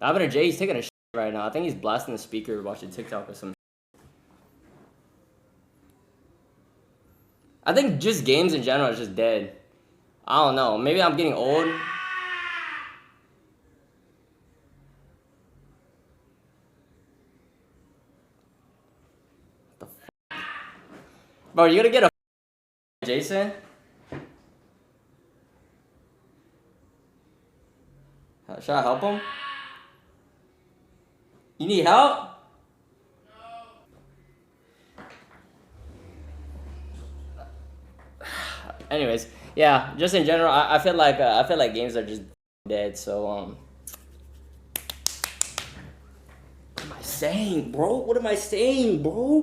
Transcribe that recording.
Davin J, he's taking a shit right now. I think he's blasting the speaker, watching TikTok or some shit. I think just games in general is just dead. I don't know. Maybe I'm getting old. What the fuck? Bro, you gonna get a Jason? Should I help him? You need help? Anyways, yeah, just in general, I feel like games are just dead. So what am I saying, bro? What am I saying, bro?